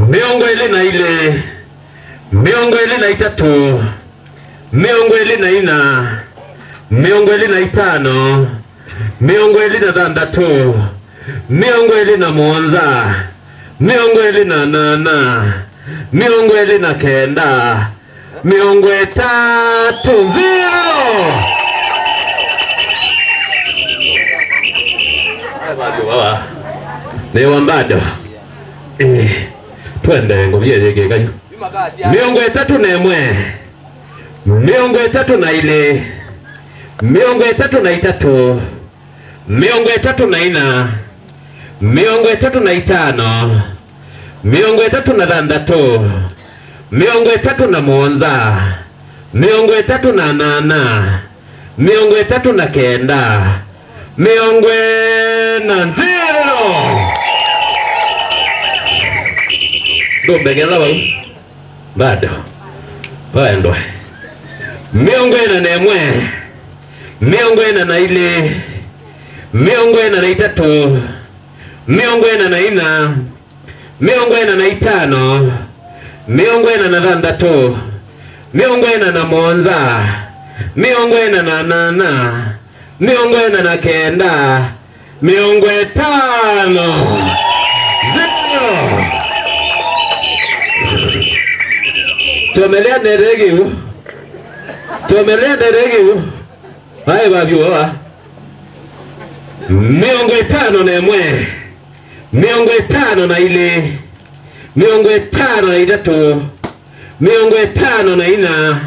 miongo ili na ile, miongo ili na itatu, miongo ili na ina, miongo ili na itano, miongo ili na thandatu, miongo ili na muonza, miongo ili na nana, miongo ili na kenda, miongo itatu, 0. Baba ni wambado twende ngobye yeke kanyo miongo itatu na emwe, miongo itatu na ile, miongo itatu na itatu, miongo itatu na ina, miongo itatu na itano, miongo itatu na thandatu, miongo itatu na muonza, miongo itatu na nana, miongo itatu na kenda, miongo na 0. Ndo begela bado baendo miongo ina na emwe, miongo ina na ile, miongo ina na itatu, miongo ina na ina, miongo ina na itano, miongo ina na thandatu, miongo ina na muonza, miongo ina na nana, miongo ina na kenda, miongo itano, 0. Chomelea neregiu, chomelea neregiu. Hai babi wa miongo itano na emwe, miongo itano na ile, miongo itano na itatu, miongo itano na ina,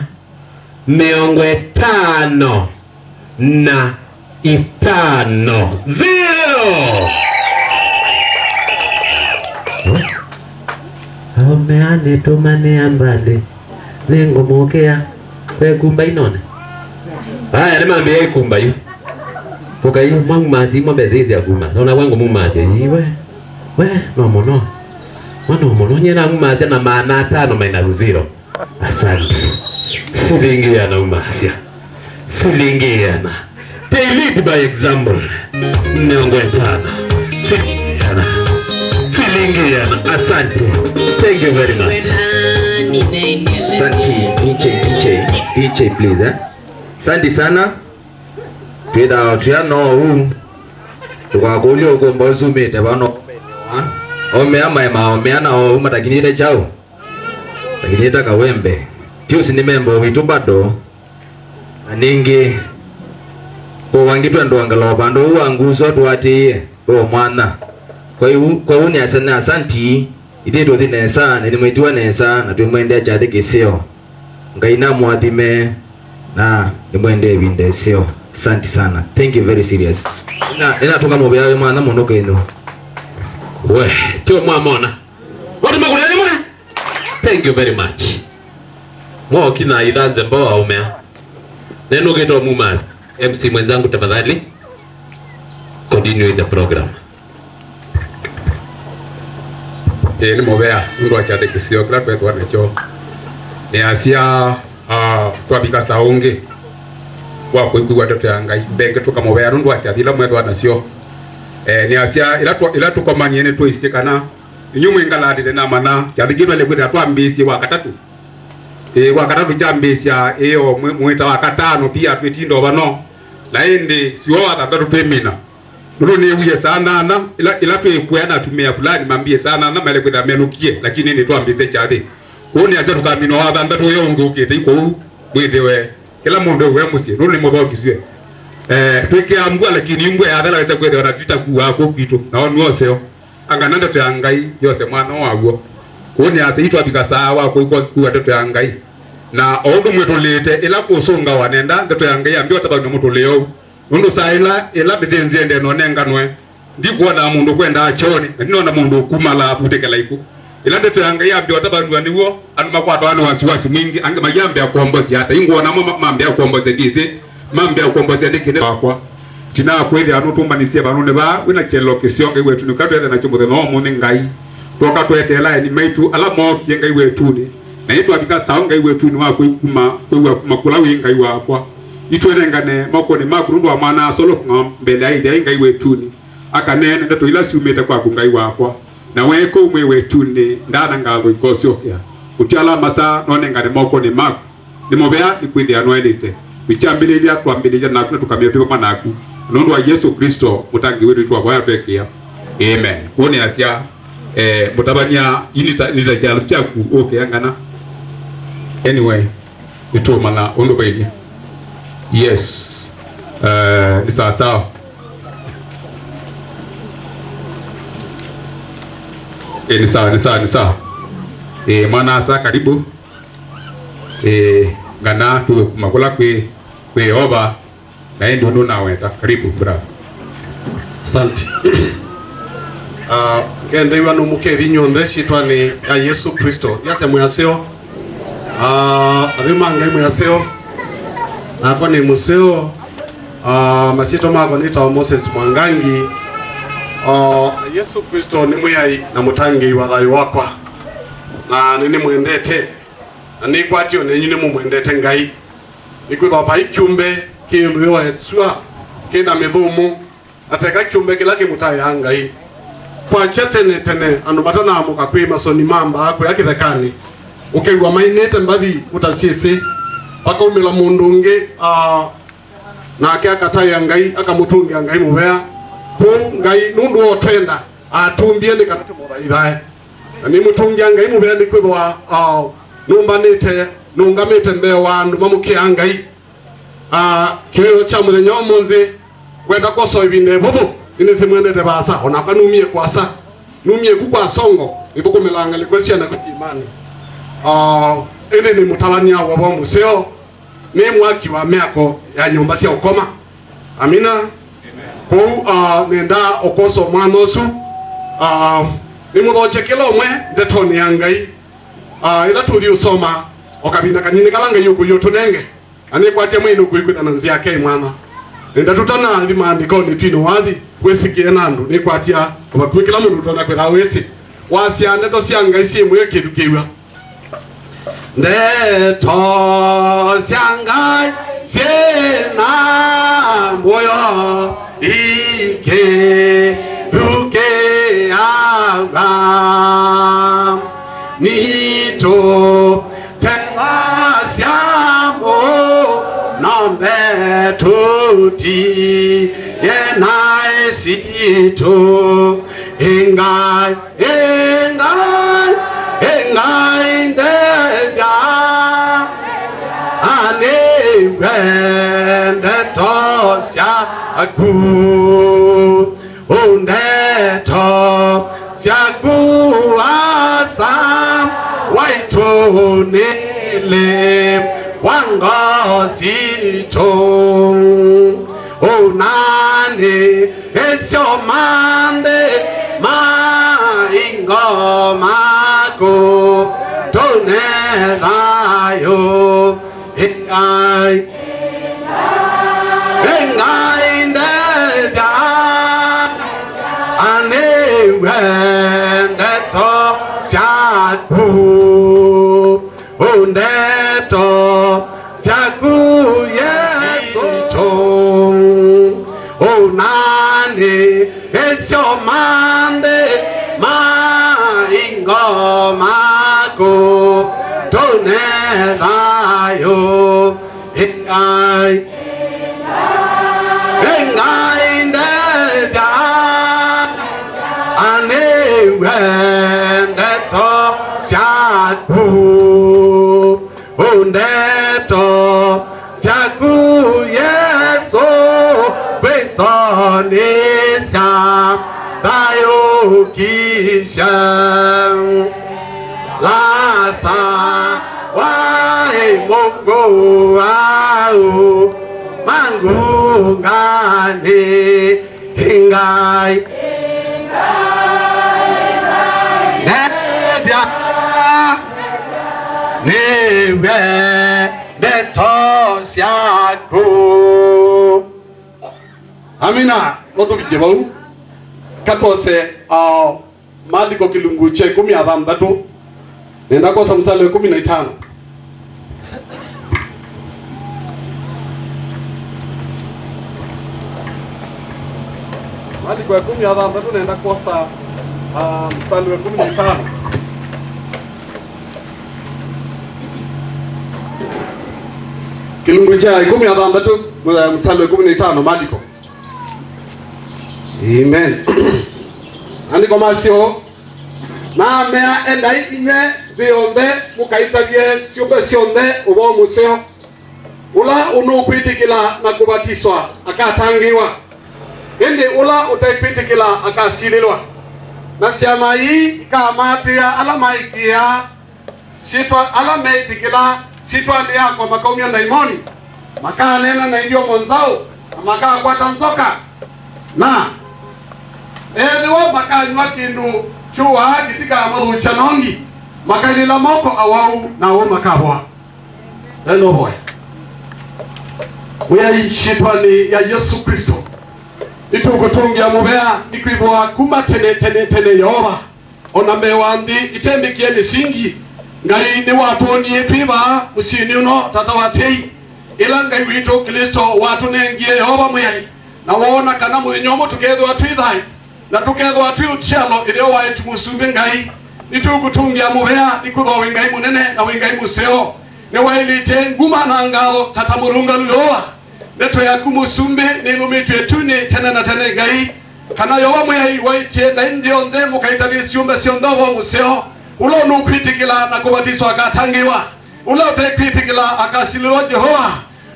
miongo itano na itano, 0. Ameane tumane ambale lengo mokea kwe kumba inone. Haya ni mambe ya kumba yu kuka yu mangu mati mwambe zizi ya kuma nona wangu mungu mati we no mono wano mono nye na mungu mati na maana 5 - 0. Asante silingia na umasia silingia na they lead by example miongo itano silingia na asante. Thank you very much. Santi DJ please Santi sana. Tuya no tukakuli uko sumite bano omeana matakinire chao takinita kawembe piusi ni membo witu bado aningi ko wangitwa ndo angalo bando wanguso twati ko mwana kwa uni asana asanti ideto thinesa ni mwitwa nesa na twimwendea chathe kisio ngaina mwathime na nimwende bindesio. Asante sana. Thank you very serious. Ina tunga mobe yawe mwana muno keno. We, tio mwana. Watu magulele mwana. Thank you very much. Mwa kina iranze mbawa umea. Neno geto muma. MC mwenzangu tafadhali. Continue the program. Ni mobea ndo achate kisio kila kwetu anacho. Ni asia twabika saunge. Wa kuiku watoto yangai benge tukamobea ndo achathila mwetu anacio. Ni asia ila tukomanyene twisikana. Inyumu ingaladire na mana chathigirwe le kwita twambisi wa katatu. Wa katatu chambisia iyo mwita wa katano pia twitindo bano. Laindi sio wa katatu twemina. Nuru ni uye sana na ila tuikuana tumia fulani mambie sana na mele kwita menukie lakini ni twambise chathi. Kuni acha tukamino wa thanda tuyo ngukite iko mwithewe kila mundu we musie nuru ni mobao kiswe. Twike ambwa lakini imbwe ya thara wese kwethe wanatita kuwa ko kitu na onu oseo angananda to yangai yose mwana waguo kuni acha itwa bikasawa ko kuwa to yangai na ondu mwetulite ila kusunga wanenda to yangai ambio tabanyo mutuleo nundu saila ila bithenzi ende no nenganwe ndikuwa na mundu kwenda achoni ndino mundu kumala futekela iku ila to yangai ambio tabanyo niwo anu makwatwa anu wasiwasi mingi ange mayambe ya kuombozi hata ingona mambe ya kuombozi ndize mambe ya kuombozi ndikine kwa tina kweli anu tumbanisia banone ba wina chelo kisionga wetu nikatwele na chombo no mune ngai toka twetela ni maitu ala mo yenga wetu ni na itu abika saunga wetu ni wa kuma makula winga wakwa itwerengane moko ni makurundu wa mwana solo mbele aide ngai wetu ni akanene ndato ila siumeta kwa kungai wakwa na weko umwe wetune ndana ngalo ikosyokia utiala masa none ngane moko ni maku ni mobea ni kwindi anwelite bichambililia twambililia na tukamia piko manaku nondo wa Yesu Kristo mutangi wetu twabaya pekia amen kuone asia mutabanya inita jalo chaku okay angana anyway itoma na ondo baidi yes ni sawa ni sawa mwana asa karibu ngana tuwe kumakula kwe oba na ndio ndo naweta karibu bravo asante ngende iwa numukeri nyonde shitwa ni ya Yesu Kristo yase mwaseo adhima ngai mwaseo nako ni museo masito mako nita Moses Mwangangi Yesu Kristo ni muyai na mutangi wa thayo wakwa na nini mwendete na nikwatio nenyine mumwendete ngai nikwitha bai kiumbe kiluyo etsua kina mithumu ateka kiumbe kila kimutaya ngai kwa chetene tene andu matana amuka kwi masoni mamba akwe akithekani ukegwa mainete mbathi utasiese paka umila mundu ungi na akataya ngai akamutungia ngai mubea ku ngai nundu otwenda atumbie ni kanatu muraithae ni mutungia ngai mubea ni kwithwa numbanite nungamite mbeo wandu mamukia ngai kiyo cha muthenya omunzi kwenda koso ibine buthu ini simwendete basa ona kanumie kwasa numie kukwa songo ibukumilanga likwesya na kutimani ini ni mutawania wa museo ni mwaki wa miako ya nyumba cia ukoma amina ku nenda okoso mwanosu ni muthoche kila umwe ndetoni ya ngai ila tuthi usoma okabina kanini kalanga yuku yotunenge ani kwatia mwino kuikuthana nzia ke mwana nenda tutana thimandiko ni twino wathi wesikie nandu ni kwatia obakwikila mundu tona kwetha wesi wasia ndeto cia ngai cie mwe kitu kiwa ndeto cia ngai ciena moyo ike ruke aga nito tevasiamo nombe tuti yenaesito ingai ndega anewende tosya aku undeto syaku asam waitonele wangosito unane esyo mande maingomako tonelayo engai ndega anewende syaku undeto syaku yesu unane esyo mande maingomako tonelayo engai ndega anewende syaku undeto syaku yesu kwisonisya tayukisya lasa wai mungu au mangungani ingai nedia niwe netosyaku amina lotukije bau katose maliko kilungu che 16 nenda kosa msale 15 maliko ya 16 nenda kosa mstari wa 15. Kilungu cha 16 mstari wa 15 maandiko. Amen. Andiko masio na mea enda inye viombe mukaitavye siumbe sionde ubo museo ula unukwitikila na kubatiswa akatangiwa indi ula utaipitikila akasililwa na siama hii ikamatia alamaikia sitwa alamaitikila sitwa ndiyako makaumia ndaimoni makanena na indio monzao makaa kwata nzoka na ediwa makanywa kindu chua kitika marucha nongi makalila moko awau na wo makabwa eno boy we shitwa ni ya Yesu Kristo itukutungia mubea nikwibwa kuma tene Yehova ona mewandi itembikie misingi ngai ni watoni twiba musini uno tata watei ila ngai wito Kristo watu nengie Yehova muyai na wona kana mwenyomo tukethwa twithai na tukethwa twiuchialo ile wa etumusumbe ngai nitukutungia mubea nikuthowe ngai munene na wengai museo ne wailite nguma na ngalo tata murunga luyoa neto yaku musumbe nilumitwe tuni tena na tena ngai kana Yehova muyai waitie na ndio nde mukaitali siumbe siondovo museo ulo nukwitikila na kubatiswa akatangiwa ulo utekwitikila akasililo Jehova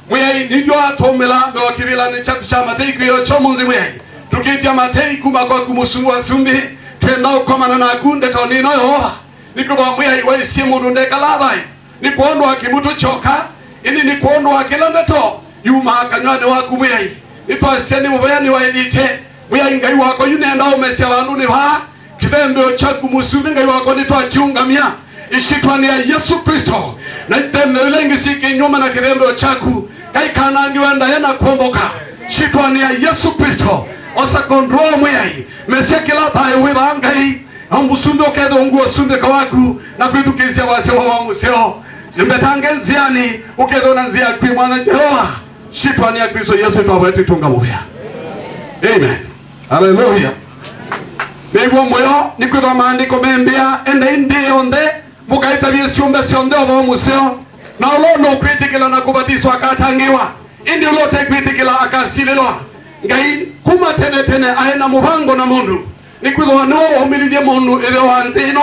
muyai nidyo atomela mewakibila ni chakusha mateiku yo chomunzi muyai tukitia mateiku makwa kumusungwa sumbi twenda ukomana na akunde tonino Yehova nikuwa muyai waisi mununde kalabai nikuondwa kimutu choka ini nikuondwa kilandeto yuma kanywani waku muyai nitwaseni mubaya wailite muyai ngai wako yunenda umesia wandu ni vaa kithembe chaku musumbi ngai wako nitwachiungamia ishitwa ni ya Yesu Kristo na itembe ulengi siki nyuma na kithembe chaku kai kanangi wenda yana kuomboka shitwa ni ya Yesu Kristo osa kontrol muyai mesia kila tayo weba ngai ambusumbi okedo nguo sumbi kawaku na kuidukizia wase wa museo mbetange nziani ukedo na nzia kwi mwana Jehova shitwa ni ya Kristo Yesu twawetu tunga mubea. Amen. Hallelujah. Bego moyo nikwitwa maandiko membia ende indi onde mukaita bisiumbe sionde obo museo na ulono kwitikila na kubatiswa akatangiwa indi ulote kwitikila akasililwa ngai kuma tene aena mubango na mundu nikwitwa no omilidie mundu ile wanzino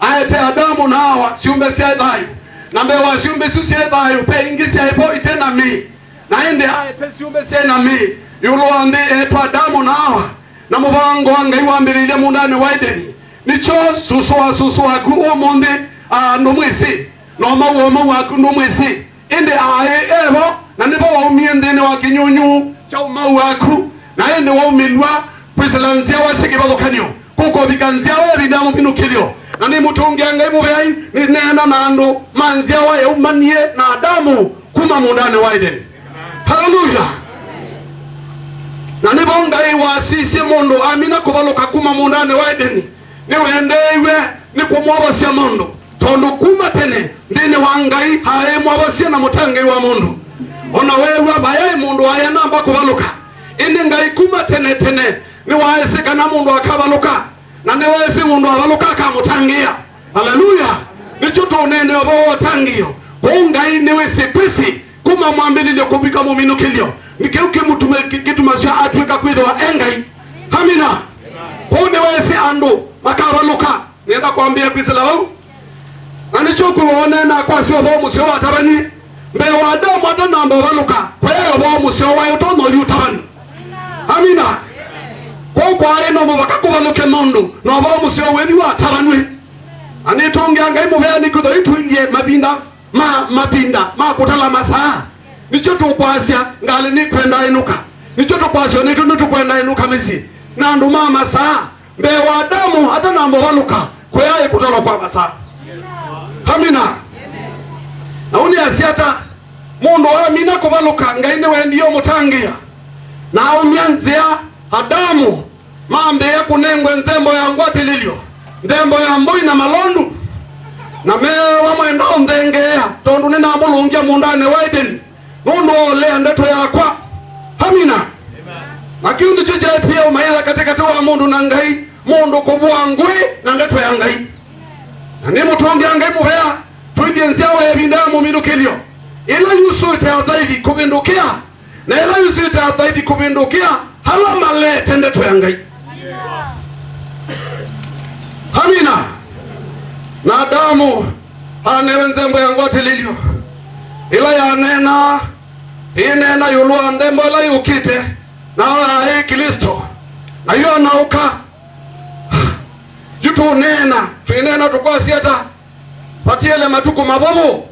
ayete Adamu na Hawa siumbe siadhayo na mbewa siumbe susiadhayo pe ingisi aipo itena mi na indi ayete siumbe siena mi yulo ande eto Adamu na Hawa na mubango ngai wambirile mundani wa Edeni nicho susu waku omonde no mwezi no mawo waku no mwezi ende ae evo na nibo wa umiende ne wakinyunyu cha mawo waku na ende wa umilwa pwisalanzia wasike bazokanyo kuko bikanzia wa bidamu binukilio na ni mutungia ngai mubei ni nena nando manzia wa umanie na Adamu kuma mundani wa Edeni. Hallelujah. Na nibonga iwa sisi mundu amina kubaloka kuma mundane wa Edeni ni wendewe ni kumwabasia mundu tondo kuma tene ndine wangai hae mwabasia na mutange wa mundu ona wewe bayai mundu aya namba kubaloka indi ngai kuma tene ni waesika na mundu akabaloka na ni waesi mundu abaloka akamutangia. Haleluya. Nichuto nene wabo watangio kungai niwe sepesi kuma mwambilile kubika muminukilio nikeuke mutume kitu masya atweka kwithwa engai hamina kone wese ando makabaluka nenda kwambia kwisela wau anicho kuona na kwa sio bo musyo watabani mbe wa Adamu ata namba baluka kwa hiyo bo musyo wa utono yutabani hamina kwa eno mo bakakubaluke mundu no bo musyo wethi watabani anitonge ngai mubea nikutho itwingie mabinda makutala masaa nicho tukwasya ngale ni kwenda inuka nicho tukwasya nitu kwenda inuka misi na ndu mama saa mbe wa Adamu hata nambo waluka kwa yae kutala kwa masaa hamina na uni asiata mundu wa amina kubaluka ngaine wendiyo mutangia na umyanzia Adamu mambe ya kunengwe nzembo ya ngwati lilio ndembo ya mbui na malondu na mewa mwenda ondengea tondu nina mulungia mundane wa Edeni nundu olea ndeto yakwa hamina na kiundu chichetie umayela katikati wa mundu na ngai mundu kubwangwe na ngatwe ya Ngai na ni mutongi ya Ngai mubea tuingienzia wa ebinda mu minukilio ila yusu itaathaidi kubindukia na ila yusu itaathaidi kubindukia hala malete ndeto ya Ngai. Amina. Na Adamu anewe nzembo ya ngote lilio ila ya nena inena yulua ndembo ila yukite na hii Kristo na yu anauka yutu nena tuinena tukwa siata patiele matuku mabovu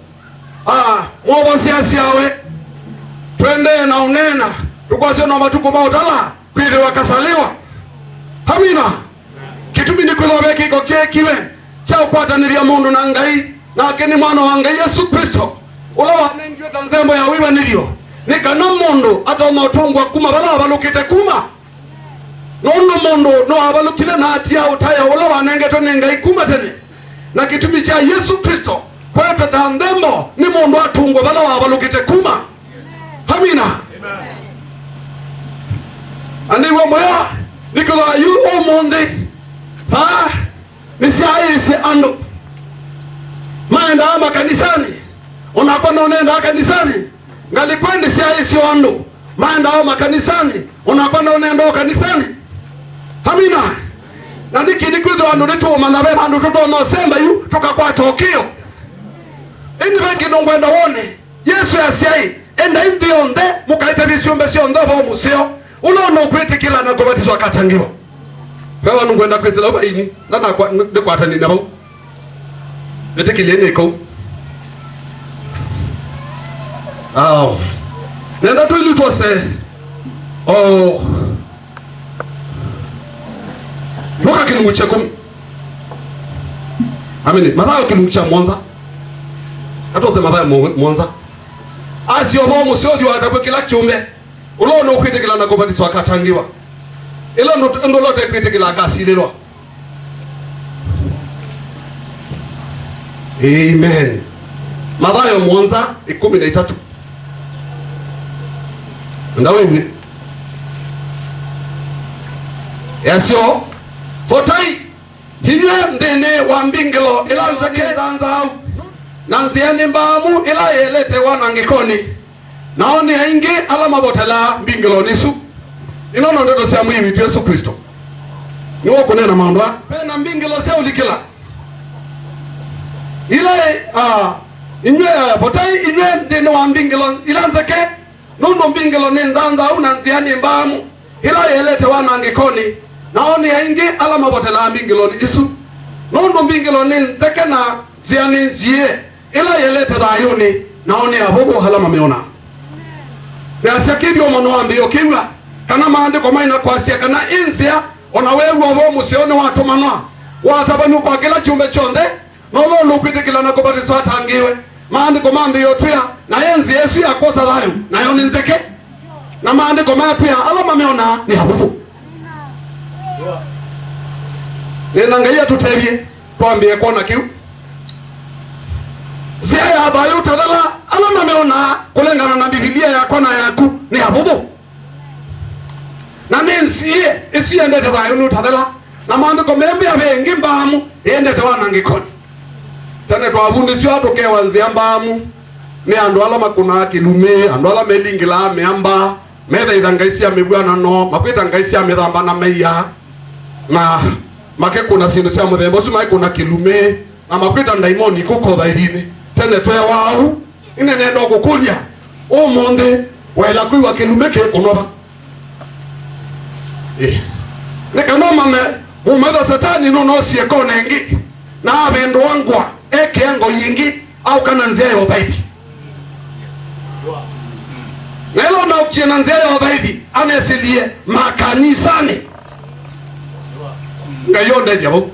mwobo siasiawe twende na unena tukwa siya na matuku mautala kwili wakasaliwa. Amina. Kitumi ni kuzobe kiko chekiwe cha ukwataniria mundu na Ngai na akini mwana wa Ngai Yesu Kristo ula wanengiwe tanzembo ya wiwa nilio nikana mundu atoma utungwa kuma bala abalukite kuma nondo mundu no abalukile na atia utaya ula wanengeto ni Ngai kuma tene na kitumi cha Yesu Kristo kwetu tanzembo ni mundu atungwa bala abalukite kuma. Amina. Aniwa moya nikoza yu omonde nisiaisi ando maenda ama kanisani unapanda unaenda kanisani ngalikwendi siaisi ando maenda ama kanisani unapanda unaenda kanisani. Amina. Na nikinikwizo ando nituma na beba ando tutono semba yu tukakwa tokio indi bengi nungwenda wone Yesu ya siai enda indi onde mukaita visiumbe siondo wa museo ulono ukwiti kila na kubatiswa katangiwa kwa nungwenda kwezi loba ini nana kwa ndekwata ni nabo netekilene ko nenda tu ili tuose Luka kilunguche kumi. Amini Mathayo kilungucha Mwanza katose Mathayo Mwanza asio bomu sio jwa atabwe kila kiumbe ulono ukwite kila na kubatiswa katangiwa ilo ndo lote kwite kila kasililwa. Amen. Mathayo Mwanza 13 ndawewe yasio hotai hiwe ndene wa mbingilo ila zake zanzau na nziani mbamu ila yelete wana ngikoni naoni aingi ala mabotela mbingilo nisu inono ndoto sia mwivi Yesu Kristo ni wako nena maondwa pena mbingilo sia ulikila ila inwe botai inwe ndene wa mbingilo ila nzake nundo mbingilo ni nzanzau na nziani mbamu ila yelete wana ngikoni naoni aingi ala mabotela mbingilo nisu nundo mbingilo ni nzake na ziani nzie ila yelete dayuni naoni abogo halama meona na sakidi omono ambiyo kiwa kana maandiko maina kwasia kana insia ona wewe abo musione watu manwa watabanu kwa kila chumbe chonde nololo kwitikila na kubatizwa atangiwe maandiko mambiyo tuya na enzi Yesu yakosa layo na yoni nzeke na maandiko mapya alama meona ni habufu nenangalia tutebye twambie kona kiu zia ya bayo tadala alama meona kulengana na Biblia ya kona yaku ni habufu na nensiye isi yende tabayo nutadala na maandiko membe abengi mbamu yende tawana ngikoni tane twabundi sio atoke wanzia mbamu ni ando ala makuna kilume ando ala melingila meamba meda idangaisi ya mebwana no makwita ngaisi ya medamba na meya na make kuna sindu sia mudhembo suma kuna kilume na makwita ndaimoni kuko dhaidini tene toya wao ine nendo kukulia o monde wela kuiwa kilume ke kunoba nikanoma me mumeda satani no sie konengi na abendo wangwa eke yango yingi au kana nzia ya udhaifi nelo na ukiena nzia ya udhaifi anesilie makanisani ngayonde jabo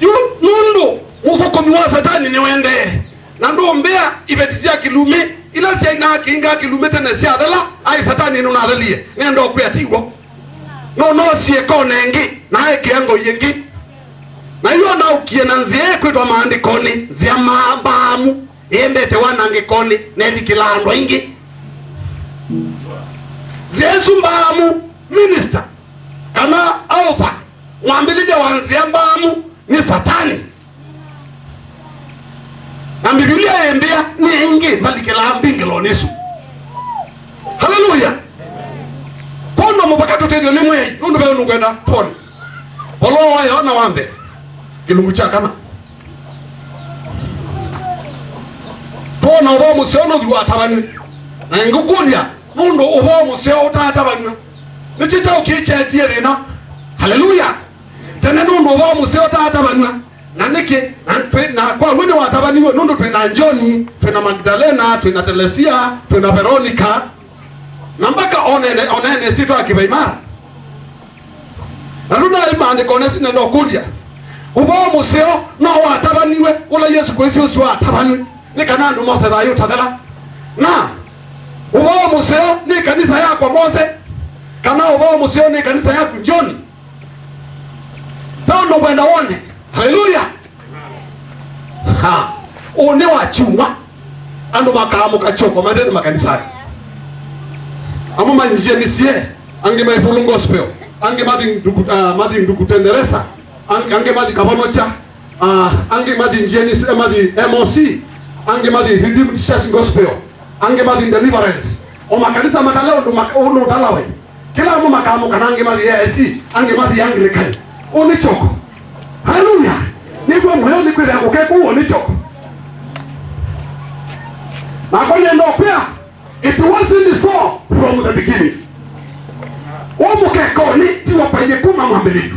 yu nundo mufuko miwa satani ni wende na ndo mbea ibetizia kilume ila siya ina kinga kilume tene siya adala ai satani nuna adalie nendo kuya tigo no siye konengi na eke yango yingi na hiyo na ukiena nzie kwitwa maandikoni zia mabamu endete wanangikoni neli kilando ingi Yesu mbamu minister kana alpha mwambilile wanzia mbamu ni satani. Na Biblia yembea ni ingi balikela mbingelo nisu. Hallelujah. Kono mubakato tedio ni mwe nundu bayo nungwenda toni. Olo wayo na wambe kilungu chakana. Tona obo museo no atabani. Na ngukulia nundu obo museo utatabani. Nichita ukicha thina. Hallelujah. Tena nundu obo museo utatabani. Na niki na kwa wini watabaniwe nundu twina Johni, twina Magdalena, twina Telesia, twina Veronica. Na mpaka onene situ akibaimara. Na nuna imandiko onesi nendo kulia. Ubo museo no watabaniwe ula Yesu kwesi usi watabaniwe. Ni kanandu Mose dhayu tadela. Na ubo museo ni kanisa yako Mose. Kana ubo museo ni kanisa yako Johni. Pao ndo mwenda wone. Hallelujah. Ha. One wa chumwa. Ando makamu kachoko mandeni makanisani. Amo manjenisie ange maifulu gospel. Ange madi ndukutenderesa. Ange madi kabonocha. Ange madi njenisi madi MOC. Ange madi Redeemed Church Gospel. Ange madi Deliverance. O makanisa mataleo ndo dalawe. Kila amo makamu kanange madi AIC. Ange madi Anglican. One choko. Hallelujah. Niko mweyo ni kwele yako keko uo nicho. Na kwenye ndo pia, it wasn't so from the beginning. Omu keko ni tiwa penye kuma mwambiliku.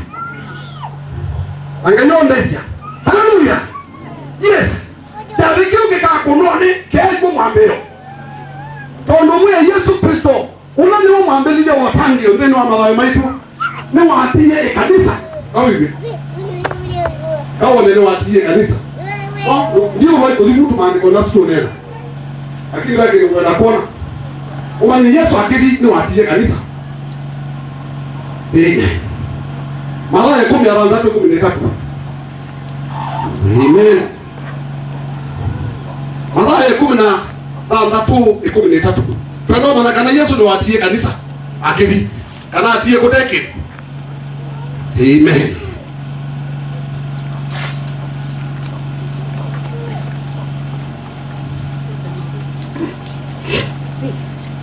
Anganyo ndevya. Hallelujah. Yes. Chariki ukika kunoni kego mwambio. Tondo mwe Yesu Kristo. Unani wa mwambili ya watangi ndeni wa malawi maitu. Ni waatiye kanisa. Kawibi. Kawa nene watie kanisa. Ndio wao ulimutu maandiko na sio neno. Lakini laki ngwenda kuona. Umani Yesu akili ni watie kanisa. Amen. Malaya 10:13. Amen. Malaya 10:13. Tunaona na kana Yesu ni watie kanisa. Akili. Kana atie kudeke. Amen.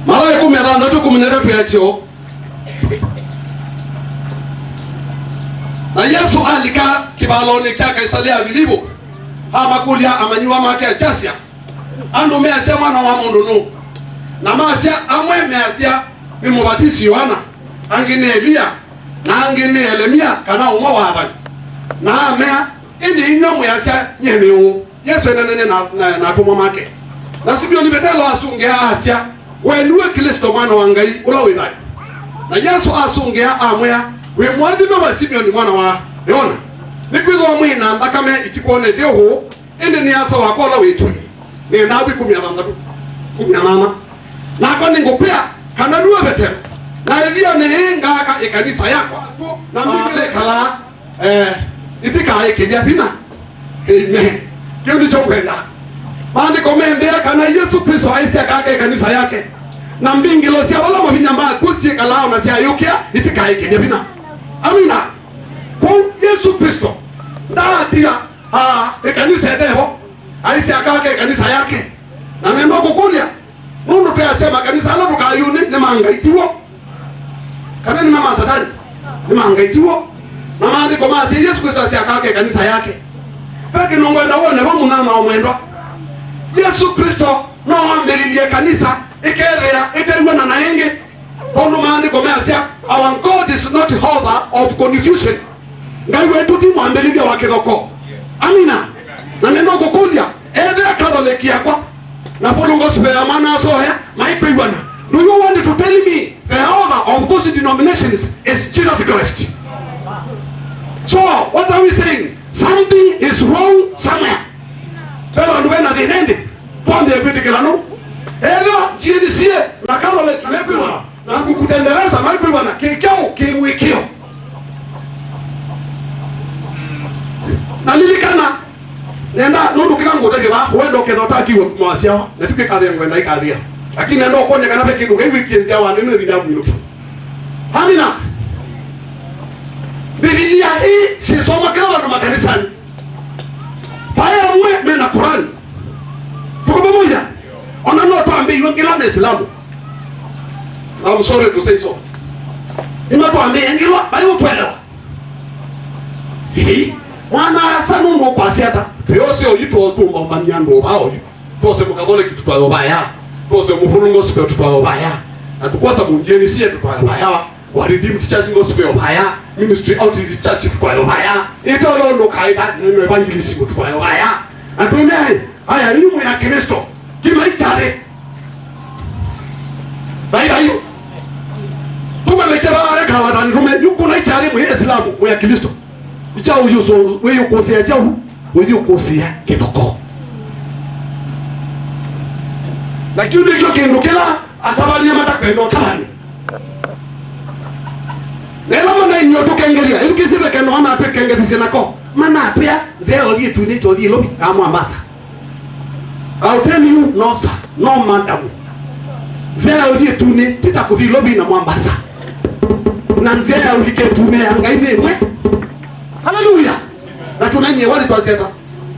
Malaya 10:13 yacho. Na Yesu alika kibaloni kya Kaisaria bilibo. Amakulia amanywa make achasia. Ando measia mwana wa mundu no. Na masia amwe measia ni mubatisi Yohana. Angine Elia na angine Yeremia kana umwa wa habari. Na amea indi inyo muasia nyene o. Yesu enene na tumwa make. Na sibyo ni betelo asungea asia. Wenuwe Kristo mwana wa Ngai ula withai. Na Yesu asungea amwea we mwadi no basibyo ni mwana wa Yona. Nikwizo mwina ndakame ichikone jeho ende ni asa wakola wetuni. Ni nabi 18. Na kwa ngopea kana duwe betelo. Na elia ne ngaka ekanisa yako. Na mbikile kala itika ekelia bina. Amen. Kyo ni chongwenda. Mandi komembea kana Yesu Kristo aisi akake kanisa yake. Na mbingilo siya wala mabinyamba kusi kalao na siya yukia itika ekelia bina. Amina. Kwa Yesu Kristo ndatia kanisa eteho aisi akake kanisa yake. Na nendo kukulia mundu tuyasema kanisa ala tukayuni ni mangaitiwo. Kana ni mama satani ni mangaitiwo. Na maandiko masi Yesu Kristo aisi akake kanisa yake. Peke nongwenda wone wa munama wa mwendwa. Yesu Kristo no ambelilie kanisa ikerea iterwa na naenge. Kono maandiko measia our God is not author of confusion. Ngai wetu ti mwambelilie wake goko. Amina. Na neno gokulia ede Catholic yakwa na polongo sibea mana soya maipigwana. Do you want to tell me the author of those denominations is Jesus Christ? So what are we saying? Something is wrong somewhere. Pero nduwena dinende ponde epitikela no ega jidisie na Catholic lepiwa na kukutendereza maipigwa na kikao kimwikio na lilikana nenda nundu kirango ndege ba wendo kedota kiwe mwasiawa na tukikadhe ngwenda ikadhia lakini ndo konye kana peke nduge wiki nzia wa nene bidamu yuko. Amina. Biblia hii sisoma kila watu makanisani. Paya mwe mena Qur'an. Tuko pamoja? Ona no tuambie ngila na Islamu. I'm sorry to say so. Ima tuambie ngila bayo twelewa. Hii mwana sanu no kwasiata. Tuyose oyitu otumba manyando bao. Tose mukagole kitu twayo baya. Tose mufurungo sipe twayo baya. Atukwasa munjeni sie twayo baya. Wa Redeemed Church Gospel baya. Ministry Outreach Church twayo baya. Ito londo kaida neno evangelism twayo baya. Atume haya elimu ya Kristo. Kima ichare. Bayo. Tumelecha kawa ndani tume yuko na ichare mu Islamu mu ya Kristo. Ichao yuso wewe ukosea chao. Wewe ukosea kitoko. Lakini ndio kiondokela atabania matakwendo tabani. Nela mana nyoto kengelia. Ikisi beke no ana pe kengelia nako. Mana apia zero di tu ni to di lobi kama ambasa. I'll tell you no sir, no madam. Zero di tu ni tita kudi lobi na mwambasa. Na nzea ulike tume angaine mwe. Hallelujah. Na tunanye wali twaseta.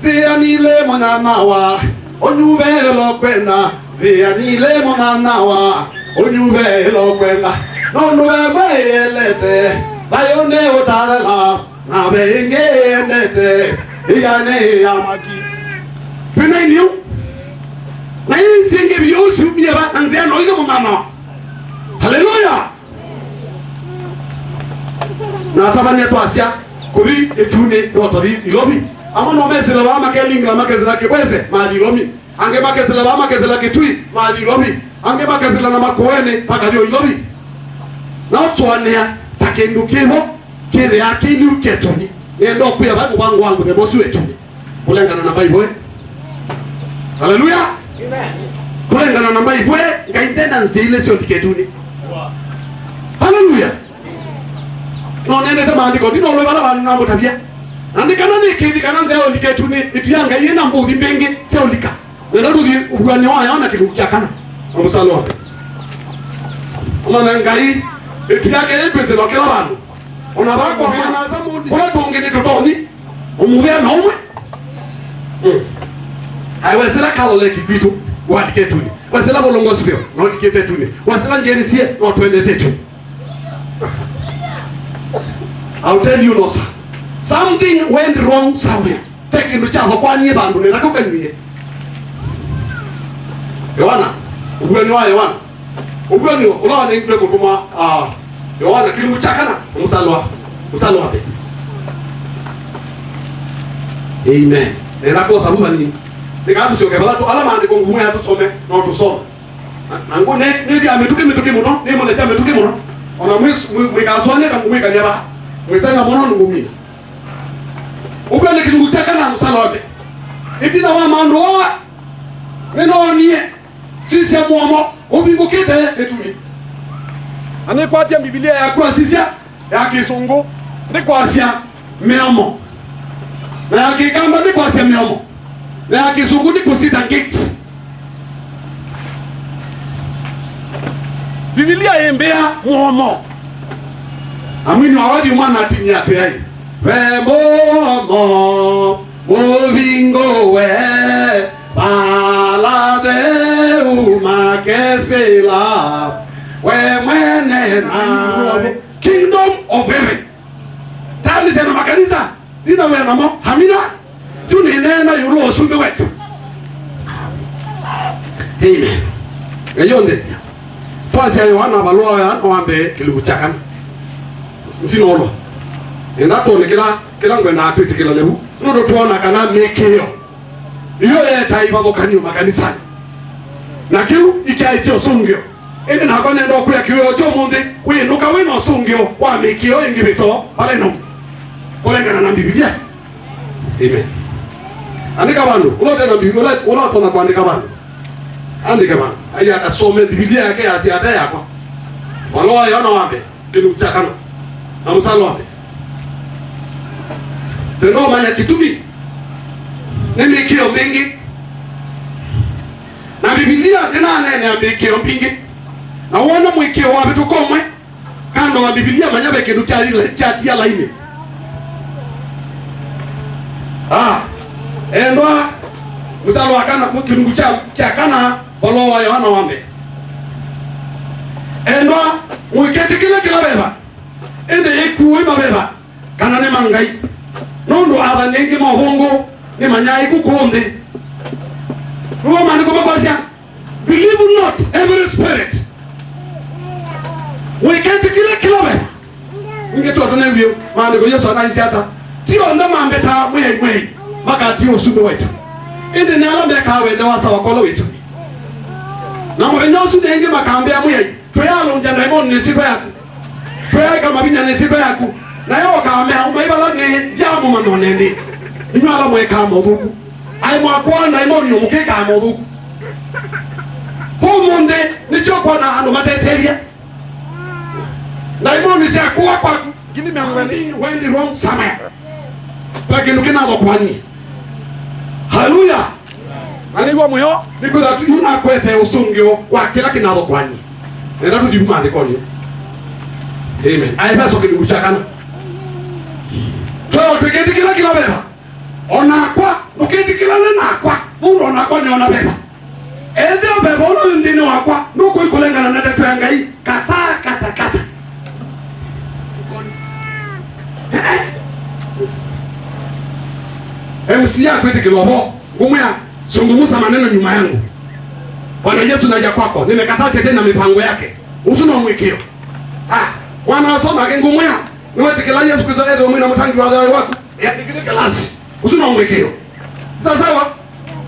Zia nile mwana wa onyubelo kwena. Zia nile mwana wa onyubelo kwena. No mayelete bayone otala na bengenete iyane amaki pena niu na yinsinge biyosu bieba anzia no ile mwana. Hallelujah. Na tabani to asia kuri etune dotori ilobi ama no mesela ba makelinga makezela kebweze mali lomi ange makezela ba makezela kitui mali lomi ange makezela na makoene pakadio ilobi na tswanea takendukibo kile yake ni ketoni nendo kuya Bible wangu the boss wetu kulengana na Bible. Hallelujah. Amen. Kulengana na Bible ngaitenda nzile sio tiketuni. Hallelujah. No nene ta maandiko ndino lo bala bana nambo tabia. Andika nani kidi kana nzeo tiketuni ituyanga yena mbudi mbenge sio lika. Nendo rudi ubwani wa yana kirukia kana. Omusalo wapi. Ona ngai etuyake epese lokela bantu. Ona bakwa mwana zamudi. Kwa tongene totoni. Omubya nomwe. Aiwesela kalole kibitu wadiketuni. Wasela bolongosi byo no diketetuni. Wasela njerisie no twendetetu. I'll tell you no sir. Something went wrong somewhere. Take into charge kwa nye bantu nena kokanyie. Yohana, ubweni wa Yohana. Ubweni ulawa ni ngwe mutuma Yohana kilimu chakana umusalwa wape. Amen. Nena kwa sababu nini? Nika tushoke bala tu alama andiko ngumu ya tusome na tusoma. Nangu ne dia metuke muno, ne mona cha metuke muno. Ona mwikaswane na ngumika nyaba. Mwisanga muno ngumina. Ubweni kilimu chakana umusalwa wape. Itina wa mando wa neno nie sisi ya muamo ubingukite etuni. Ani kwatia Biblia ya kwa sisi ya Kisungu ni kwasia meomo. Na ya Kigamba ni kwasia meomo. Na ya Kisungu ni kusita gates. Biblia yembea muamo. Amini wawadi mwana atinya tuyai. Wemomo ubingo we palade umakesela we mwene na kingdom of heaven. Tani sema makanisa dina we namo hamina tuni nena yulo osumbe wetu. Amen. Ngayonde twasi ya Yohana balua ya nwambe kilibuchakana nzinolo endato nikila ngwe na atwiti kila lebu nudo tuona kana mekeyo iyo yeta ibagokanyo makanisani na kiu ikiaitio sungyo ene nakone ndo kuya kiyo cho munde winuka wino sungyo wa mekeyo ingibito pale no kulengana na Biblia. Amen. Andika bandu ulote na Biblia ulote na kuandika bandu andika bandu aya asome Biblia yake asiada yako waloa yana wambe kilu chakana na msalo wambe teno manya kitubi nemekio mingi na Biblia tena nene amekio mingi na uona mwekio wa vitu komwe kando wa Biblia manyabe kindu cha laini endwa musalo akana kilungu cha kana bolo wa Yohana wambe endwa mwiketi kila beba ende ikuwe mabeba kana ne mangai nondo abanyenge mabongo ne manyai kukonde ruwa mandiko makwasya believe not every spirit mwiketi kila beba ingeto tone wio mandiko Yesu anaichata tio ndo mambeta mwe makati osudo wetu ende ne alambe kawe ne wasa wakolo wetu na mwenyo su nenge makambe amwe tuyalo njanda imon ne sifa yaku tuya kama binya ne sifa yaku na yo kame umaibala ne jamu manonende inwala mwe kama obuku ai mwa kwa na imon yo muke kama obuku homonde ni chokwa na ando mateteria na imon si akwa kwa gini mangani wendi wrong somewhere lakini ukina kwani haleluya anigwa moyo niko that you na kwete usungio wa kila kinalo kwani nenda tujibu maandiko ni amen aibaso kibuchakana to tuketi kila beba ona kwa uketi kila na kwa mungu ona kwa ni ona beba ende beba ono ndine wakwa nuko ikolenga na ndeto yangai kata MC yako eti kilobo ngumya zungumuza maneno nyuma yangu. Bwana Yesu naja kwako, nimekataa shetani na mipango yake. Usuna mwikio. Wana asoma ngumya. Niwe tikila Yesu Kristo edo mwina mutangi wa dawa wako. Ya tikile klasi. Usuna mwikio. Sawa?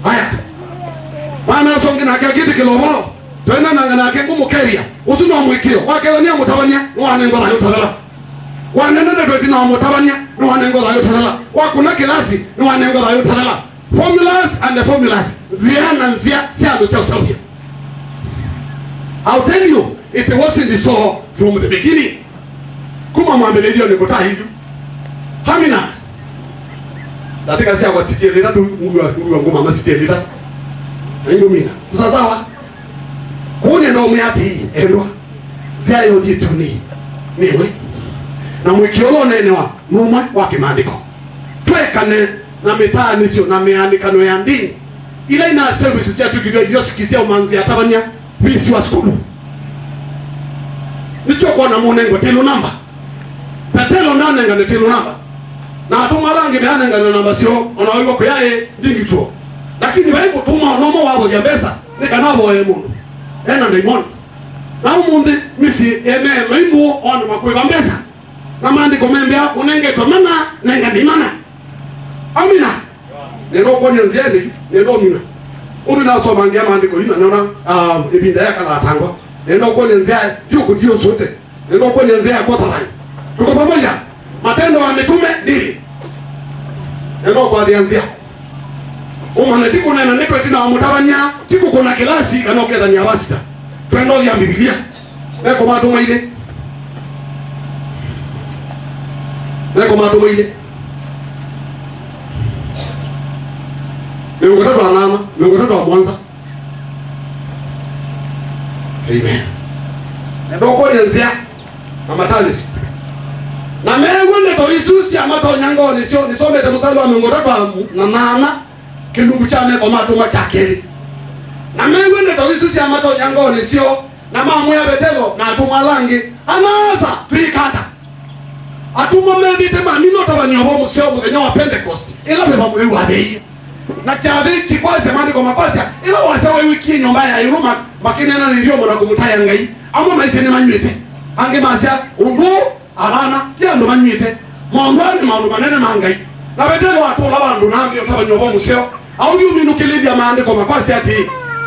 Haya. Wana asoma na kiti kilobo. Twenda nangana yake ngumukeria. Usuna mwikio. Wakelania mutabania, mwana ngola yotala. Wanenende doti na mutabania, mwana ngola yotala. Wakuna kilasi, mwana ngola yotala. Formulas and the formulas. I'll tell you, it wasn't so from the beginning. Kuma mwambeledio ni kota hivi. Hamina. Nataka siya kwa sitie lita tu mungu wa ngoma masitie lita. Ngo mina. Tusasawa. Kune ndo myati endwa. Zia yoji tuni. Nimwe. Na mwikiolo nenewa numwe wa kimandiko. Twekane na mitaa nisio na miandikano ya ndini ile ina services ya tukijua yosikisia umanzi ya tabania misi wa skulu nicho kwa na munengo telo namba petelo nanenga ne telo namba na atuma rangi meanenga na namba sio onawiwa kwa yae dingi tuo lakini baibu tuma onomo wabo ya mbesa nikanabo ya mundu ena ndaimoni na umundi misi eme loimu onu makuiba mbesa na maandiko membea unenge tomana nenga nimana amina neno kwa nyanzieni neno mina uri na soma ngia maandiko hina naona ibinda yaka la tangwa neno kwa nyanzia juku dio sote neno kwa nyanzia kwa safari tuko pamoja matendo ya mitume dili neno kwa nyanzia umane tiku nena neto tina mutabanya tiku kuna kilasi kana okeda ni abasita twendo ya Biblia neko matuma ile Mungu tatu alama, Mungu tatu wa Mwanza. Amen. Ndio kwa nyanzia na matalisi. Na mengo neto isusi amato nyango nisome temusalo wa Mungu tatu na nana kilungu cha meko matuma chakeli. Na mengo neto isusi amato nyango nisio na mamu ya betelo na atuma langi anasa tuikata. Atuma medite manino tabanyabo museo mudenyo wa Pentecost. Ila beba mwe wa dei. Na chavi kikwaze mandiko makwasya ila wasewe wiki nyomba ya iruma makinena nilio mona kumutaya ngai amo maise ne manywete ange masya undu abana tia ndo manywete mwambani maundu manene mangai na betelo atola bandu nambi otabanyobo museo au yu minukili ya maandiko makwasya ati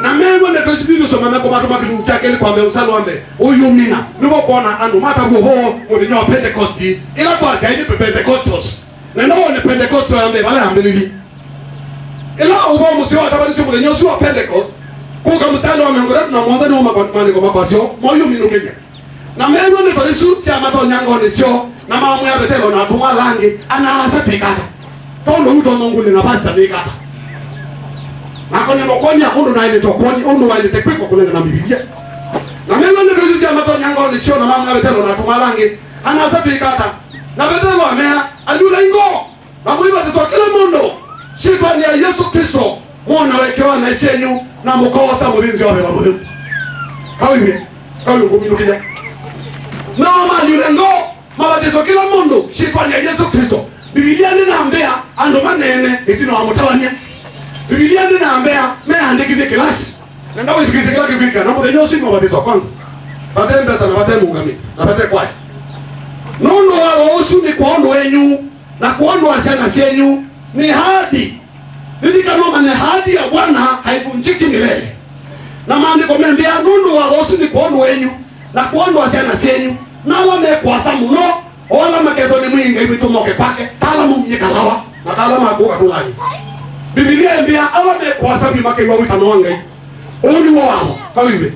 na mengo ne tosbiru so mameko matu makilu takeli kwa meusalo ambe uyu mina nibo kona andu mata gobo mudenyo wa Pentecost ila kwasya ile Pentecostals na ndo ne Pentecostal ambe bale ambelili ila ubo musio atabali chumu denyo sio Pentecost kuka mstari wa Mungu na mwanzo ni makwani kwa makwasio moyo minukenya na mengo ne tolisu si amato nyango ne sio na mamu ya betelo na atuma langi anaasa tekata tondo mtu Mungu ni na pasta nikata akoni mokonya undu na ile tokoni undu wa ile tekwiko kulenga na Biblia na mengo ne tolisu si amato nyango ne sio na mamu ya betelo na atuma langi anaasa tekata na betelo amea alula ingo na mwiba zito kila mundo shitwa ni ya Yesu Kristo mwana wekewa na ishenyu na mukosa muthinzi wa beba muthimu kawi nguminu kija no manyure ngo mabatizo kila mundu shitwa ni ya Yesu Kristo. Biblia ninaambia ando manene itino amutawania. Biblia ninaambia me andikithie kilasi na ndawo ifikise kila kibika na muthenyo ucio mabatizo kwanza bate mbesa na bate mungami na bate kwaya nono wa ucio ni kuondo wenyu na kuondo asiana cienyu ni hadi nilikanoma ni hadi ya Bwana haivunjiki milele. Na maandiko membia nono wa ucio ni kuondo wenyu na kuondo asiana cienyu na wame kwasa muno wala makedo ni mwinga ibitumoke kwake kala mumyikalawa na kala makuka tulani. Biblia mbia awame kwasa bimake wa witano wangai oni wao kawiwe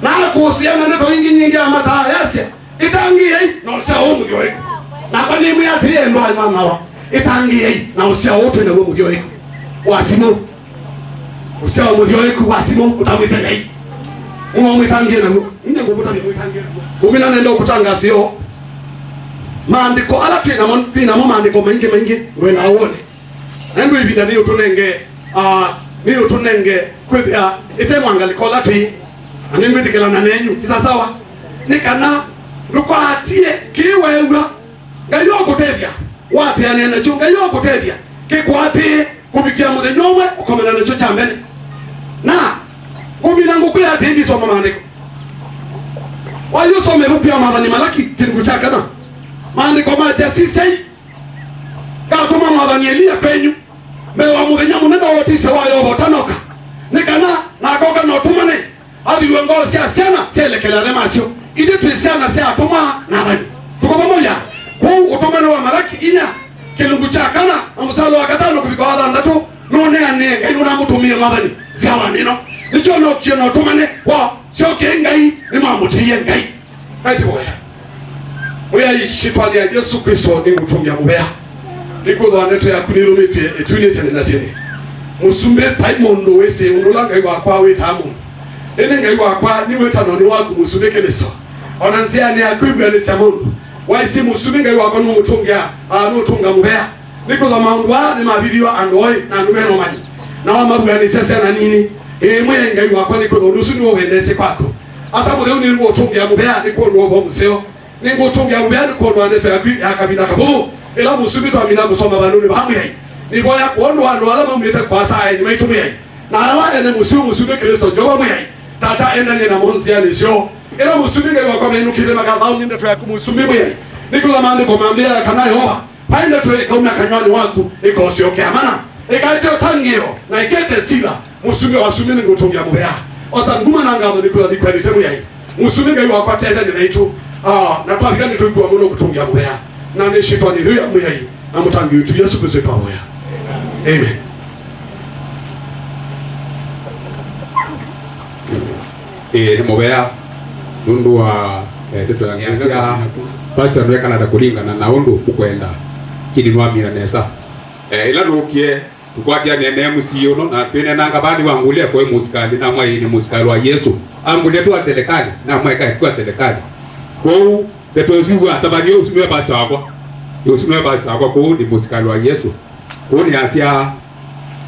na kuhusiana na toingi nyingi ya mata yasia itangie na usia omu joe na bani mu ya tire ndo ai mama itangie na usia wote na omu joe wasimo usia omu joe ku wasimo utamwise ngai mu itangie na nne ngobuta ni mu itangie umina nenda kutanga sio maandiko ala pina mo maandiko mengi we na uone nendo ibida ni utunenge ni utunenge kwithia itemwangaliko lati ani mwitikela na nenyu kisa sawa nikana ndukwatie kiwewa ngayo gutethia wati ani na chunga yo gutethia kikwatie kubikia muthenyomwe ukomena na cho chambene na kumina ngukwira ati ndi soma maandiko wayo some rupia madhani malaki kingu chaka na maandiko maja sisei katuma madhani Elia penyu mewa muthenya munene wotise wayo botanoka nikana na goga no tumane abi wengo cia ciana cielekela demasio ide twisiana cia atuma na bani tuko pamoja ku utumane wa Malaki inya kilungu cha kana amsalo wa katano kubiko hadha ndatu none ane ngai na mutumie madhani ziawa nino nicho no kiono tumane wa shoke ngai ni mamutie ngai kaiti boya oya ishifali ya Yesu Kristo ni mutumia mubea niko dhanete ya kunirumitie etulete na tene musumbe paimondo wese unulanga iwa kwa wetamu ene ngai wa kwa ni wetano ni waku musumbe Kristo onanzia ni akwibwa ni samundu waisi musumbe ngai wa kwa mutungia mutunga mubea niko za maundwa ni mabidiwa andoi na numeno mani na wa mabwa ni sasa na nini mwe ngai wa kwa niko nusu ni wendese kwako asa mwe ni mutungia mubea niko ndo bo museo ni mutungia mubea niko ndo anefe akabina kabo ela musumbe to amina kusoma banuni bahamwe ni boya kuondo ando alama mwete kwa saa ni maitumia na ala ene musumbe Kristo joba mwe tata enda ni na monzia ni sio ela musumbe ngai wa kwa menu kile makadhao ninde to yakumusumbe mwe niko la mande kwa mambia kana yoba paenda to ikaumya kanywani waku iko sio kiamana ikaite tangiro na ikete sila musumbe wasumbe ngotongia mwe osa nguma na ngado niko la kwalite mwe musumbe ngai wa kwa tenda ni naitu na kwa bigani to kwa muno kutungia mwe na nishitwa ni huya mwe na mutangi wetu Yesu Kristo kwa mwe. Amen. Ni mobea nundu wa teto ya ngia pastor ndwe kana kuringana na undu ukwenda kini nwamira nesa ila nukie tukwatia nene musio no na twene nanga bandi wangulia kwa musikali na mwa ni musikali wa Yesu angulia tu serikali na mwa kai tu serikali kwa teto zivu atabanyo usimwe pastor wako usimwe pastor wako kwa ni musikali wa Yesu kwa ni asia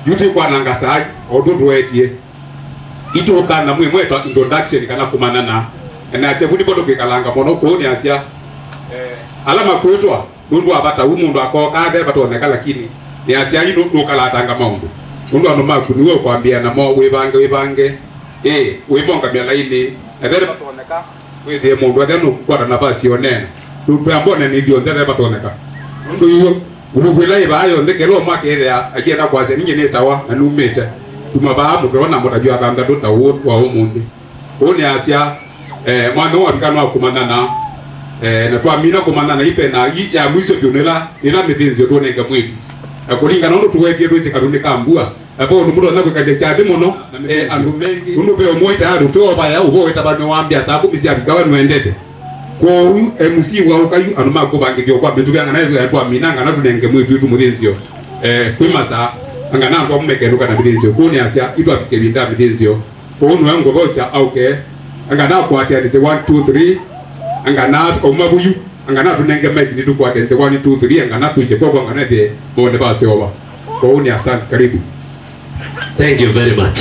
yuti kwa nanga sai odo tuetie ito kana mwe to introduction kana kumanana na chebudi bodo kikalanga mono ko ni asia alama kwetwa nundu abata umundu akoka batoneka lakini ni asia ino nokala tanga maundu nundu anoma kuniwe kwambia na mo webange webonga mya laini ebere batoneka wethe mundu adeno kwa nafasi onena nundu ambone ni dio ndere batoneka nundu yo ubugwela ibayo ndekelo makere akienda kwa se ninye netawa na numete tumabamu kwa mutajua kanga tota wa umundi oni asia mwana wa bikano kumanana na twamina kumanana ipe na ya mwiso bionela ila mithinzi tuonenga mwitu akulinga nondo tuweke rwese karuni kambua apo numudo na kwekande chade mono andu mengi unupe omoita adu to baya ubo wetabano wambia sabu bisi abikawa nwendete ko MC wa ukayu anuma ko bangi kwa bitu byanga nayo twamina ngana tunenge mwitu tu muthinzio kwimasa angana kwa mmekeruka na bidinzio kuni asia itu apike binda bidinzio ko unu yango gocha auke angana kwa atianise 1 2 3 angana kwa mabuyu angana tunenge meji ni tu kwa atianise 1 2 3 angana tuje kwa angana de bonde basi oba Kwa hiyo ni asante, karibu. Thank you very much.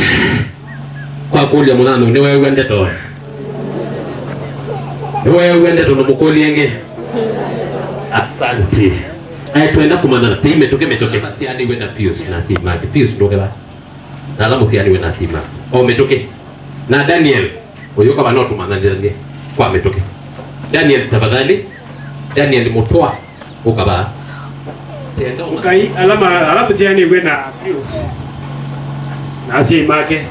Kwa kulia mwanangu ni wewe wende to. Wewe wende to mukoli yenge. Asante. Ai tuenda kumana time toke basi hadi wenda Pius na Sima. Pius ndoke ba. Na la musiani wenda Sima. O metoke. Na Daniel. Oyoka bano tumana ndio kwa metoke. Daniel tafadhali. Daniel Mutoa ukaba. Tenda ukai alama musiani wenda Pius. Na Sima ke.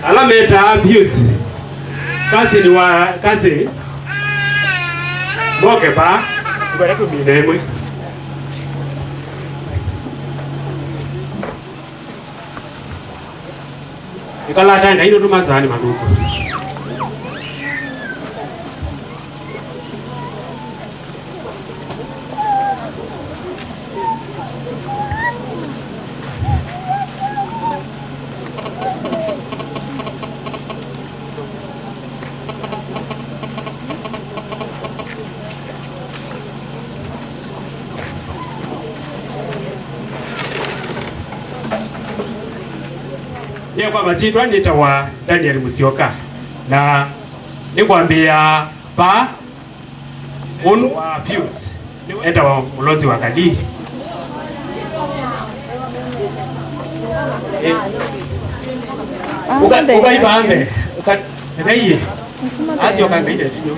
Alameta Pius kasi ni wa kasi moke ba ngwera ku minemwe ikala tanda ino tumasani maduku ya kwa mazitwa nitawa Daniel Musioka na nikwambia pa unu wa Pius enda wa mulozi wa kadi uka ibambe ukaiye asio kangaide tino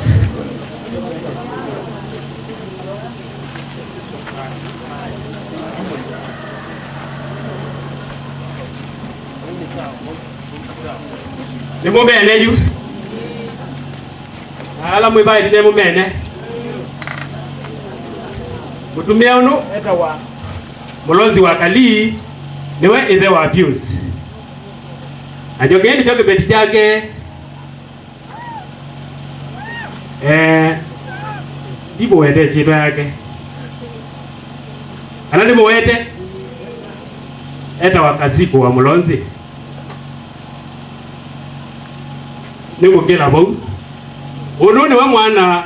ni mumene yu ala mwibaiti ne mumene mutumia uno eta wa mulozi wa kali niwe ithe wa Pius ajogendi choke beti chake ndipo wende sito yake ana ndimo wete eta wa Kaziko wa mulonzi nikukila bau uno ni wa mwana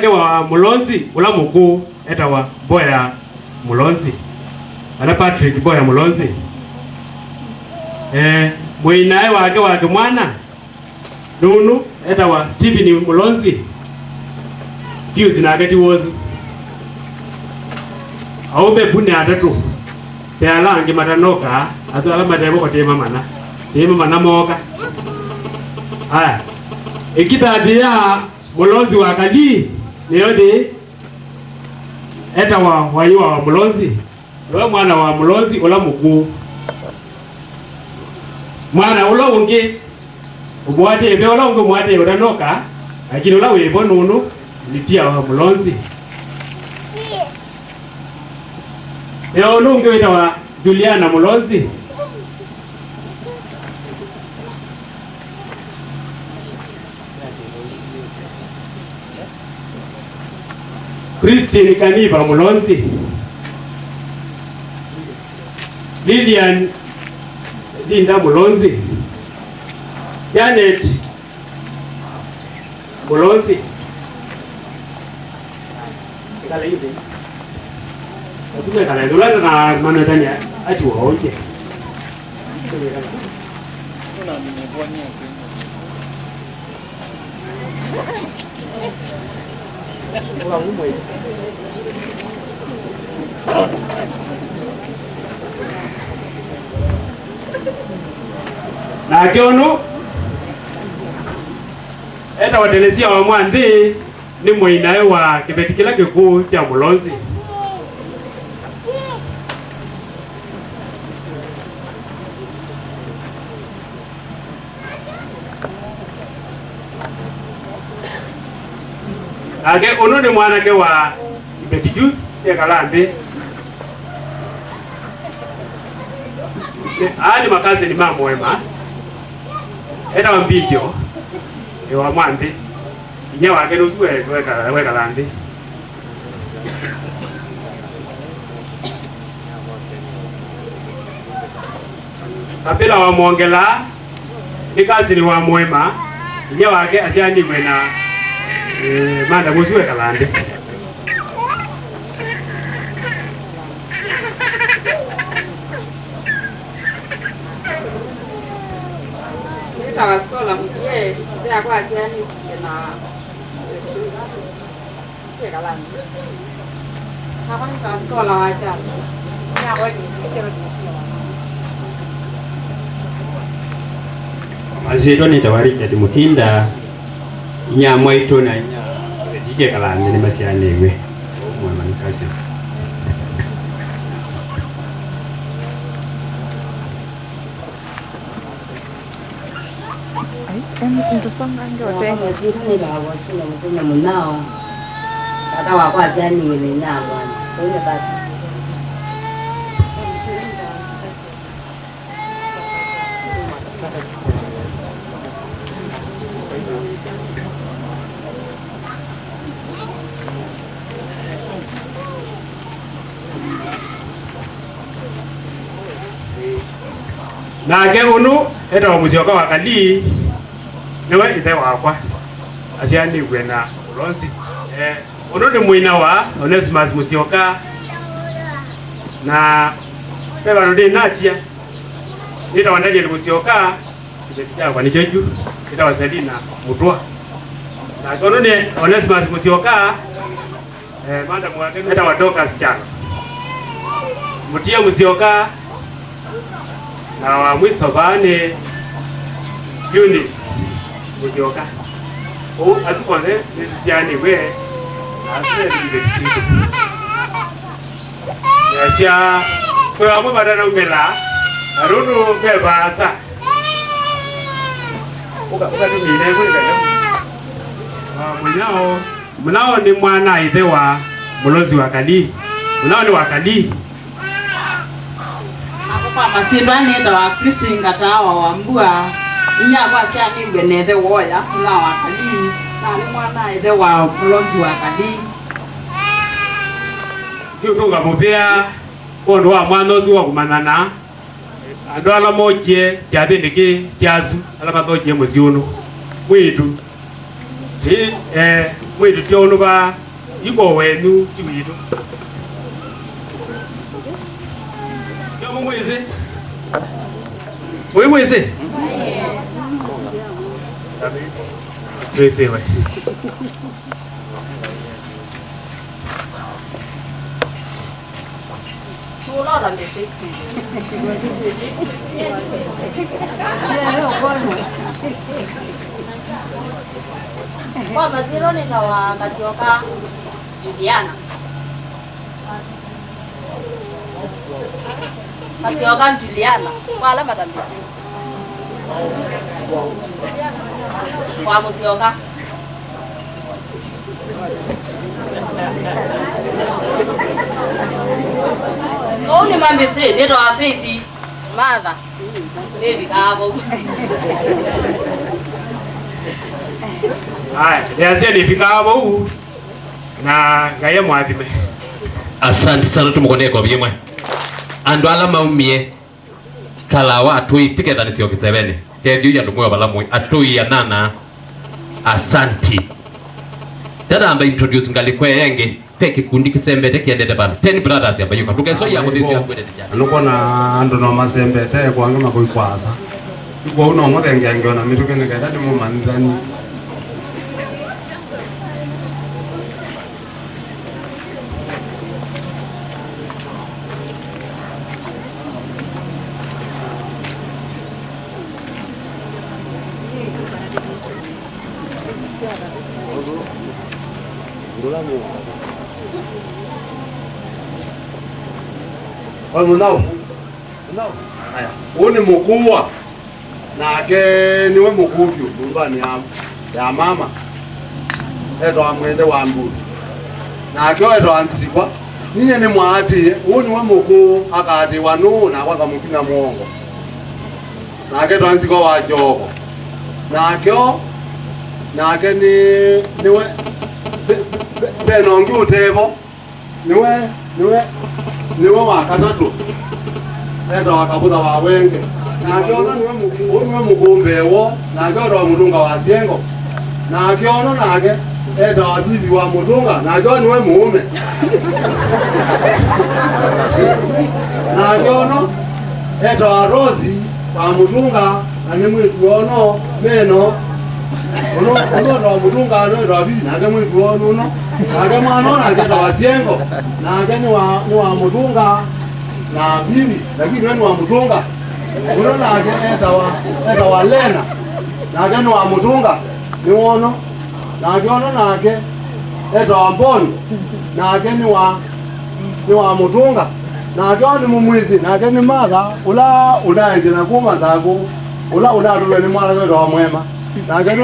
ke wa mulonzi ula muku eta wa Boya mulonzi ana Patrick Boya mulonzi mwinae wake mwana nunu eta wa Stephen mulonzi Pius na agati wozu aube bune atatu te alangi matanoka azo alama demo ko tema mana moka aya ikitabia mulonzi wa kali niode eta wa wayiwa wa mulonzi wewe mwana wa mulonzi ula muku mwana ula ungi umwate ebe ula ungi umwate uranoka lakini ula webo nunu nitia wa mulonzi leo nungi wita wa Juliana mulonzi Christine Kaniva mulonzi Lilian Linda mulonzi Janet mulonzi kala hivi lazima kala dola na manadani ati waoje na kiono eta watelezia wa mwandi ni mwinae wa kibeti kila kikuu cha mulonzi age ono ni mwana ke wa kibeti juu ya kalambe ani makazi ni mambo wema eta wambijo ewa mwandi inya wake nusu weka landi kapila wa mwongela ni kazi ni wa mwema inya wake asiandikwe na manda nusu weka landi Tawa skola mtie ya kwa asiani na kalani. Hapa ni tawa skola wacha. Ya kwa Mazito ni tawari chati mutinda inya mwaito na inya dije kalani ni masiani we. Mwana nikasi. Em tusonga ndote. Ni la watu na msema mnao. Tata wa kwa asiani ni na bwana. Kwa hiyo basi. Nake unu eta Musyoka wa Kalii niwe ithe wakwa asiandikwe na Ulonzi unu ni mwina wa Onesimus Musyoka na peba ndi natia nita wandaje Musyoka ndio kwa nijeju nita wasalina mutwa na kono ni Onesimus Musyoka manda mwake nita watoka sichana mutia Musyoka na wa mwiso bane Eunice Musyoka o asikonde nitusiani we aseli bidesitu yasia kwa amwe badana umela arunu bebasa uka tumile kule mnao ni mwana ithe wa Mulonzi wa Kalii mnao ni wa Kalii kwa masimba ni tawa Krisinga tawa wambua inya kwa asiani benethe woya na wa Kalii na ni mwana ithe wa Mulonzi wa Kalii kiutunga mupia kondo wa mwana wa kumanana ando ala moje kyathendeke kyasu ala mathoje musiunu mwitu ti mwitu tionu ba iko wenu tiwitu kama mweze mweze mweze we Tulora mbese kwa maziro ni tawa Musyoka Juliana Musyoka Juliana kwa alama tambisi kwa Musyoka Oni mambese nero afethi mother David abo haya yasia nifika hapo na ngaya mwathime Asante sana tumukone kwa byemwe andu ala maumie kalawa atui together nitio kisebene tedio ya ndumwe balamwe atui ya nana asanti dada amba introduce ngalikwe yenge peke kundi kisembete kiendete bana 10 brothers ya bayuka tukeso ya muthithio ya kwende jana nuko na andu no masembete kwange makuikwasa iko uno mutenge angiona mituke ni kaida mu manzani Mnao haya uni mukua nake niwe mukuvyu nyumbani ya mama eto amwende wa mburu nake eto ansikwa ninye ni mwati uni we muku akati wanu na waka mukina mwongo. nake twanziko wa jogo nakyo nake niwe benongi utebo niwe wakatatu enda wakabutha wa wenge nake ona niwe mukumbewo nake enda wa mutunga wa siengo nake ona nake enda wa bibi wa mutunga nake ona niwe muume nake ona enda wa rosi wa mutunga ane mwitu ono meno ono wa mutunga ano enda wa bibi nake mwitu ono uno nake mwana ona nake enda wa siengo nake ni wa mutunga na bibi lakini ni wa mutunga uno nake enda wa lena nake ni wa mutunga ni wono nake ono nake enda wa mboni nake ni wa mutunga nake oni mumwizi nake ni matha ula unaende na kuma zaku ula unatulwe ni mwana wetu wa mwema nake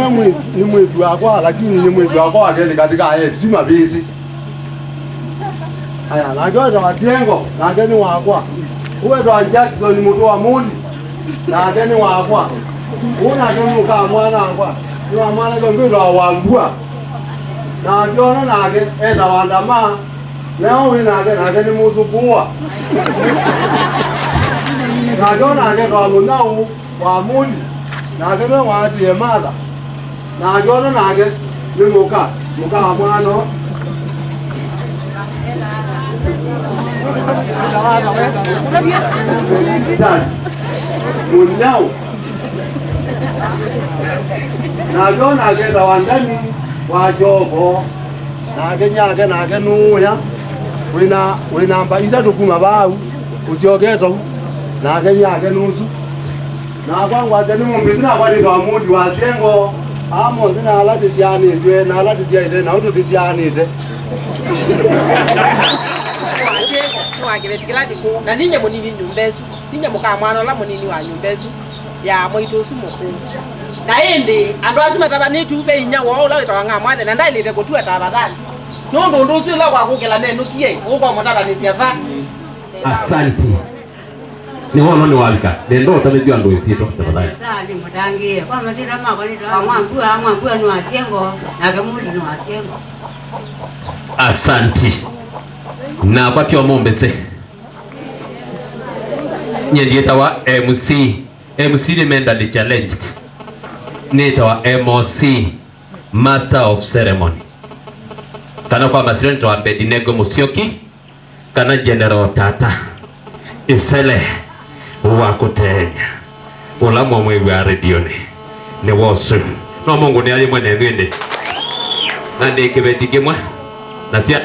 ni mwitu wakwa lakini ni mwitu wakwa wakeni katika yetu si mabisi haya nake enda wa siengo nake ni wakwa uwetu wa Jackson mutu wa muli nake ni wakwa unake muka mwana wakwa ni wa mwana wetu wa wambua nake ono nake enda wa ndama leo we nake ni musukua nake nake kwa munau wa muli nake ni wati ya mada nake ono nake ni muka wa mwano sas munau nake ono nake da wandani wa jogo nake nyake nake nuya wina mba itatu kuma bau usiogeto nake nyake nusu na kwangu ateni mumbizina kwani kwa mudi wa siengo amo zina alati sianizwe na alati siaide na utu tisianite na ninye munini nyumbezu ninye muka mwana la munini wa nyumbezu ya moitosu mukuru na ende andu asima tabani tupe inya wo la wetanga mwana na ndai lete kutua tabadani nondo ndosu la kwa kugela meno kie uko motaka nisiava. Asante ni wono ni walika nendo tabejua ndo isito tafadhali sali mutangie kwa matira mako ni mwambua ni watengo na kamuli ni watengo. Asante na kwa kio mombeze nyendieta wa MC ni mentally challenged nita wa MOC Master of Ceremony kana kwa masirani to Abednego Musyoki kana General Tata Isele wa kutenya ula mwe wa radio ni wosu no Mungu ni aje mwene ngende na ndikebetike mwa na sia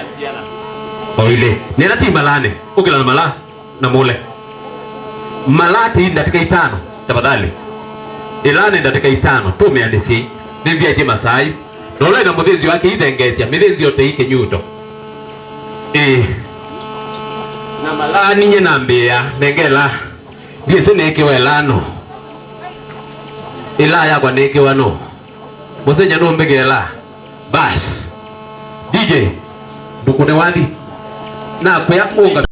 oile nena ti malane ukila na mala na mule malati ndatika 5 tafadhali ilane ndatika 5 tumeandisi nivya je Masai nolo ina muthinzi wake ithengetia mithinzi yote ike nyuto na malani nye nambia nengela ndiye neke welano ila ya kwa neke wano musenya no mbegela bas DJ dukune wandi na kwa munga